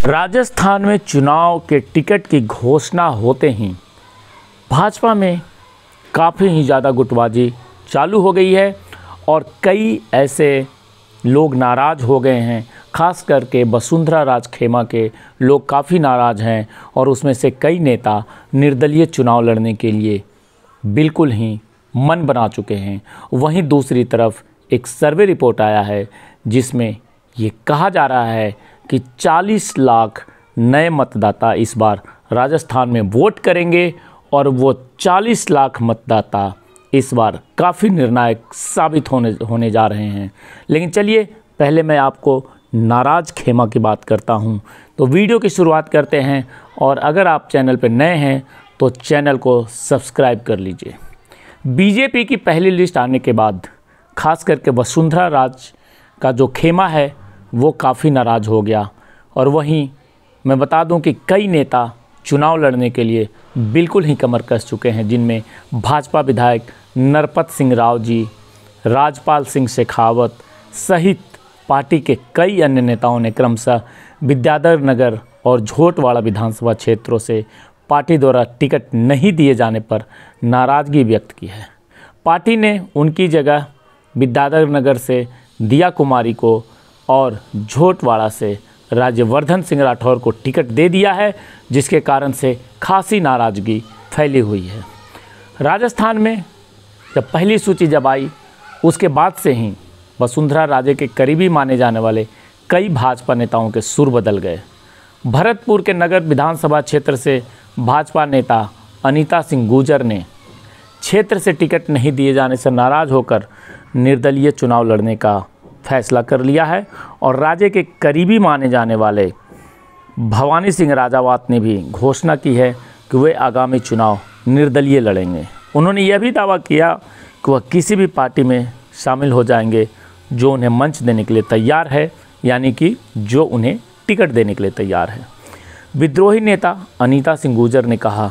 राजस्थान में चुनाव के टिकट की घोषणा होते ही भाजपा में काफ़ी ही ज़्यादा गुटबाजी चालू हो गई है और कई ऐसे लोग नाराज़ हो गए हैं। खास करके वसुंधरा राज खेमा के लोग काफ़ी नाराज़ हैं और उसमें से कई नेता निर्दलीय चुनाव लड़ने के लिए बिल्कुल ही मन बना चुके हैं। वहीं दूसरी तरफ एक सर्वे रिपोर्ट आया है जिसमें ये कहा जा रहा है कि 40 लाख नए मतदाता इस बार राजस्थान में वोट करेंगे और वो 40 लाख मतदाता इस बार काफ़ी निर्णायक साबित होने जा रहे हैं। लेकिन चलिए पहले मैं आपको नाराज़ खेमा की बात करता हूं। तो वीडियो की शुरुआत करते हैं और अगर आप चैनल पर नए हैं तो चैनल को सब्सक्राइब कर लीजिए। बीजेपी की पहली लिस्ट आने के बाद खास करके वसुंधरा राज का जो खेमा है वो काफ़ी नाराज़ हो गया और वहीं मैं बता दूं कि कई नेता चुनाव लड़ने के लिए बिल्कुल ही कमर कस चुके हैं, जिनमें भाजपा विधायक नरपत सिंह राव जी, राजपाल सिंह शेखावत सहित पार्टी के कई अन्य नेताओं ने क्रमशः विद्याधर नगर और झोटवाड़ा विधानसभा क्षेत्रों से पार्टी द्वारा टिकट नहीं दिए जाने पर नाराज़गी व्यक्त की है। पार्टी ने उनकी जगह विद्याधर नगर से दिया कुमारी को और झोटवाड़ा से राज्यवर्धन सिंह राठौर को टिकट दे दिया है, जिसके कारण से खासी नाराज़गी फैली हुई है। राजस्थान में जब पहली सूची जब आई उसके बाद से ही वसुंधरा राजे के करीबी माने जाने वाले कई भाजपा नेताओं के सुर बदल गए। भरतपुर के नगर विधानसभा क्षेत्र से भाजपा नेता अनीता सिंह गुर्जर ने क्षेत्र से टिकट नहीं दिए जाने से नाराज़ होकर निर्दलीय चुनाव लड़ने का फैसला कर लिया है और राज्य के करीबी माने जाने वाले भवानी सिंह राजावत ने भी घोषणा की है कि वे आगामी चुनाव निर्दलीय लड़ेंगे। उन्होंने यह भी दावा किया कि वह किसी भी पार्टी में शामिल हो जाएंगे जो उन्हें मंच देने के लिए तैयार है, यानी कि जो उन्हें टिकट देने के लिए तैयार है। विद्रोही नेता अनीता सिंह गुर्जर ने कहा,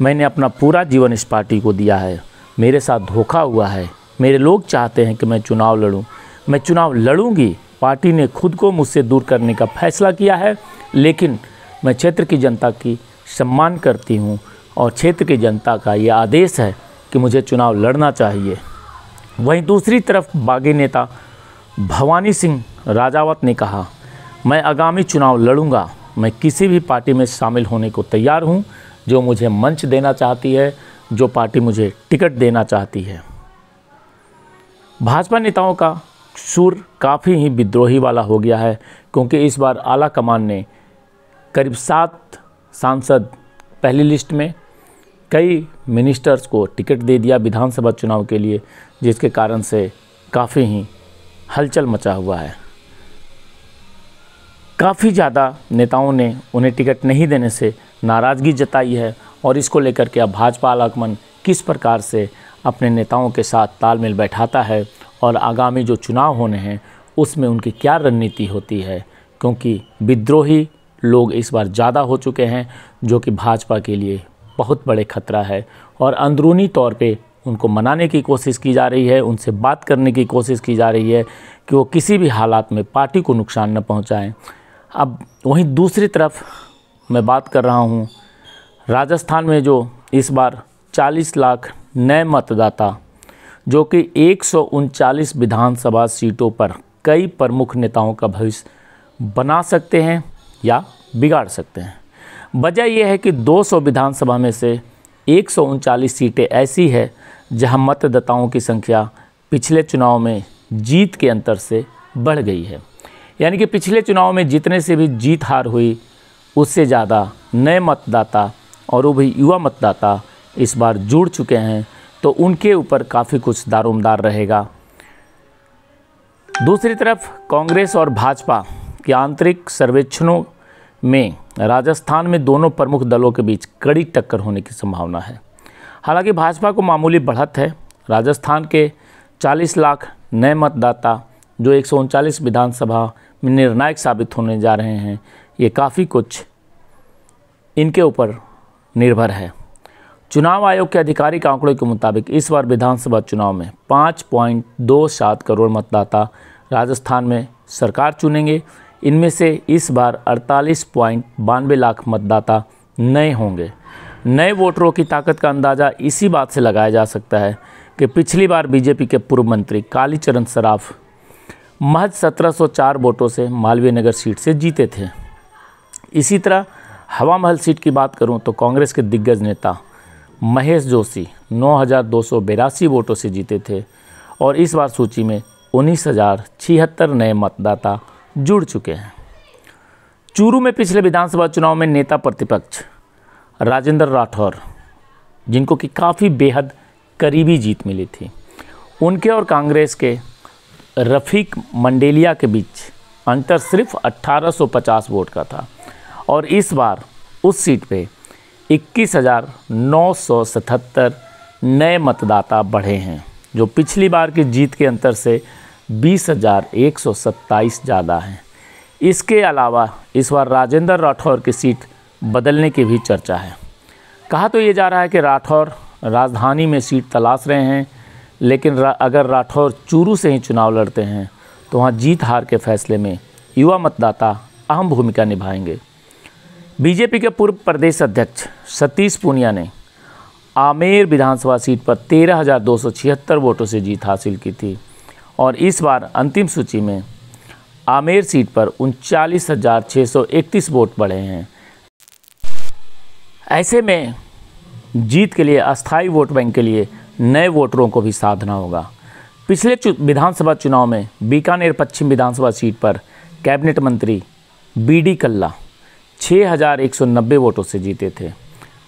मैंने अपना पूरा जीवन इस पार्टी को दिया है, मेरे साथ धोखा हुआ है, मेरे लोग चाहते हैं कि मैं चुनाव लड़ूं, मैं चुनाव लड़ूंगी। पार्टी ने खुद को मुझसे दूर करने का फैसला किया है, लेकिन मैं क्षेत्र की जनता की सम्मान करती हूं और क्षेत्र की जनता का ये आदेश है कि मुझे चुनाव लड़ना चाहिए। वहीं दूसरी तरफ बागी नेता भवानी सिंह राजावत ने कहा, मैं आगामी चुनाव लड़ूंगा, मैं किसी भी पार्टी में शामिल होने को तैयार हूं जो मुझे मंच देना चाहती है, जो पार्टी मुझे टिकट देना चाहती है। भाजपा नेताओं का सुर काफ़ी ही विद्रोही वाला हो गया है, क्योंकि इस बार आला कमान ने करीब 7 सांसद पहली लिस्ट में, कई मिनिस्टर्स को टिकट दे दिया विधानसभा चुनाव के लिए, जिसके कारण से काफ़ी ही हलचल मचा हुआ है। काफ़ी ज़्यादा नेताओं ने उन्हें टिकट नहीं देने से नाराज़गी जताई है और इसको लेकर के अब भाजपा आलाकमान किस प्रकार से अपने नेताओं के साथ तालमेल बैठाता है और आगामी जो चुनाव होने हैं उसमें उनकी क्या रणनीति होती है, क्योंकि विद्रोही लोग इस बार ज़्यादा हो चुके हैं जो कि भाजपा के लिए बहुत बड़े खतरा है और अंदरूनी तौर पे उनको मनाने की कोशिश की जा रही है, उनसे बात करने की कोशिश की जा रही है कि वो किसी भी हालात में पार्टी को नुकसान न पहुंचाएं। अब वहीं दूसरी तरफ मैं बात कर रहा हूं, राजस्थान में जो इस बार 40 लाख नए मतदाता जो कि 139 विधानसभा सीटों पर कई प्रमुख नेताओं का भविष्य बना सकते हैं या बिगाड़ सकते हैं। वजह यह है कि 200 विधानसभा में से 139 सीटें ऐसी है जहां मतदाताओं की संख्या पिछले चुनाव में जीत के अंतर से बढ़ गई है, यानी कि पिछले चुनाव में जितने से भी जीत हार हुई उससे ज़्यादा नए मतदाता और वो भी युवा मतदाता इस बार जुड़ चुके हैं, तो उनके ऊपर काफ़ी कुछ दारोमदार रहेगा। दूसरी तरफ कांग्रेस और भाजपा के आंतरिक सर्वेक्षणों में राजस्थान में दोनों प्रमुख दलों के बीच कड़ी टक्कर होने की संभावना है। हालांकि भाजपा को मामूली बढ़त है। राजस्थान के 40 लाख नए मतदाता जो 139 विधानसभा में निर्णायक साबित होने जा रहे हैं, ये काफ़ी कुछ इनके ऊपर निर्भर है। चुनाव आयोग के आधिकारिक आंकड़ों के मुताबिक इस बार विधानसभा चुनाव में 5.27 करोड़ मतदाता राजस्थान में सरकार चुनेंगे। इनमें से इस बार 48.92 लाख मतदाता नए होंगे। नए वोटरों की ताकत का अंदाज़ा इसी बात से लगाया जा सकता है कि पिछली बार बीजेपी के पूर्व मंत्री कालीचरण सराफ महज 1704 वोटों से मालवीय नगर सीट से जीते थे। इसी तरह हवा महल सीट की बात करूं तो कांग्रेस के दिग्गज नेता महेश जोशी 9282 वोटों से जीते थे और इस बार सूची में 19,076 नए मतदाता जुड़ चुके हैं। चूरू में पिछले विधानसभा चुनाव में नेता प्रतिपक्ष राजेंद्र राठौर, जिनको कि काफ़ी बेहद करीबी जीत मिली थी, उनके और कांग्रेस के रफ़ीक मंडेलिया के बीच अंतर सिर्फ 1850 वोट का था और इस बार उस सीट पे 21,977 नए मतदाता बढ़े हैं, जो पिछली बार की जीत के अंतर से 20,127 ज़्यादा हैं। इसके अलावा इस बार राजेंद्र राठौर की सीट बदलने की भी चर्चा है। कहा तो ये जा रहा है कि राठौर राजधानी में सीट तलाश रहे हैं, लेकिन अगर राठौर चूरू से ही चुनाव लड़ते हैं तो वहाँ जीत हार के फैसले में युवा मतदाता अहम भूमिका निभाएंगे। बीजेपी के पूर्व प्रदेश अध्यक्ष सतीश पूनिया ने आमेर विधानसभा सीट पर 13,276 वोटों से जीत हासिल की थी और इस बार अंतिम सूची में आमेर सीट पर 39,631 वोट बढ़े हैं। ऐसे में जीत के लिए, अस्थायी वोट बैंक के लिए नए वोटरों को भी साधना होगा। पिछले विधानसभा चुनाव में बीकानेर पश्चिम विधानसभा सीट पर कैबिनेट मंत्री बीडी कल्ला 6,190 वोटों से जीते थे।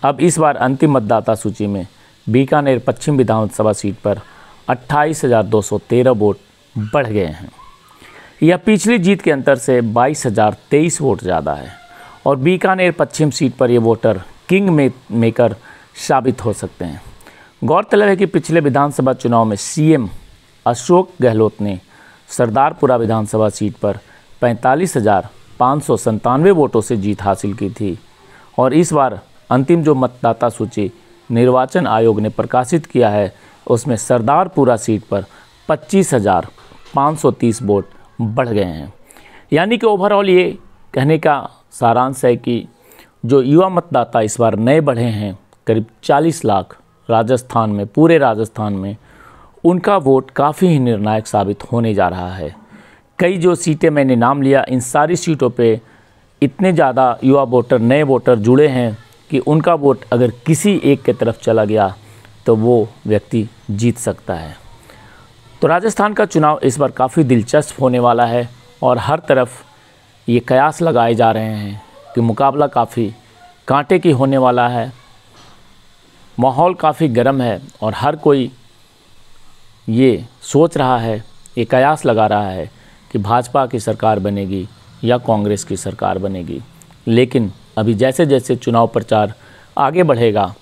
अब इस बार अंतिम मतदाता सूची में बीकानेर पश्चिम विधानसभा सीट पर 28,213 वोट बढ़ गए हैं। यह पिछली जीत के अंतर से 22,023 वोट ज़्यादा है और बीकानेर पश्चिम सीट पर ये वोटर किंग मेकर साबित हो सकते हैं। गौरतलब है कि पिछले विधानसभा चुनाव में सीएम अशोक गहलोत ने सरदारपुरा विधानसभा सीट पर 45,597 वोटों से जीत हासिल की थी और इस बार अंतिम जो मतदाता सूची निर्वाचन आयोग ने प्रकाशित किया है उसमें सरदारपुरा सीट पर 25,530 वोट बढ़ गए हैं। यानी कि ओवरऑल ये कहने का सारांश है कि जो युवा मतदाता इस बार नए बढ़े हैं, करीब 40 लाख राजस्थान में, पूरे राजस्थान में, उनका वोट काफ़ी ही निर्णायक साबित होने जा रहा है। कई जो सीटें मैंने नाम लिया, इन सारी सीटों पे इतने ज़्यादा युवा वोटर, नए वोटर जुड़े हैं कि उनका वोट अगर किसी एक के तरफ चला गया तो वो व्यक्ति जीत सकता है। तो राजस्थान का चुनाव इस बार काफ़ी दिलचस्प होने वाला है और हर तरफ ये कयास लगाए जा रहे हैं कि मुकाबला काफ़ी कांटे की होने वाला है। माहौल काफ़ी गर्म है और हर कोई ये सोच रहा है, ये कयास लगा रहा है कि भाजपा की सरकार बनेगी या कांग्रेस की सरकार बनेगी। लेकिन अभी जैसे जैसे चुनाव प्रचार आगे बढ़ेगा,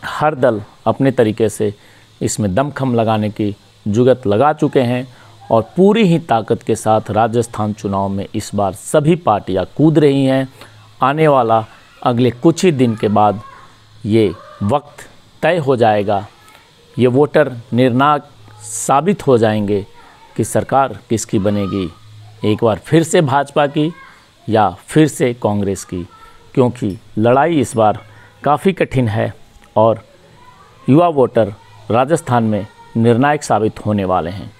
हर दल अपने तरीके से इसमें दमखम लगाने की जुगत लगा चुके हैं और पूरी ही ताकत के साथ राजस्थान चुनाव में इस बार सभी पार्टियां कूद रही हैं। आने वाला अगले कुछ ही दिन के बाद ये वक्त तय हो जाएगा, ये वोटर निर्णायक साबित हो जाएंगे कि सरकार किसकी बनेगी, एक बार फिर से भाजपा की या फिर से कांग्रेस की, क्योंकि लड़ाई इस बार काफ़ी कठिन है और युवा वोटर राजस्थान में निर्णायक साबित होने वाले हैं।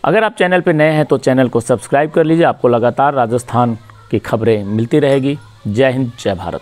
अगर आप चैनल पर नए हैं तो चैनल को सब्सक्राइब कर लीजिए, आपको लगातार राजस्थान की खबरें मिलती रहेगी। जय हिंद, जय भारत।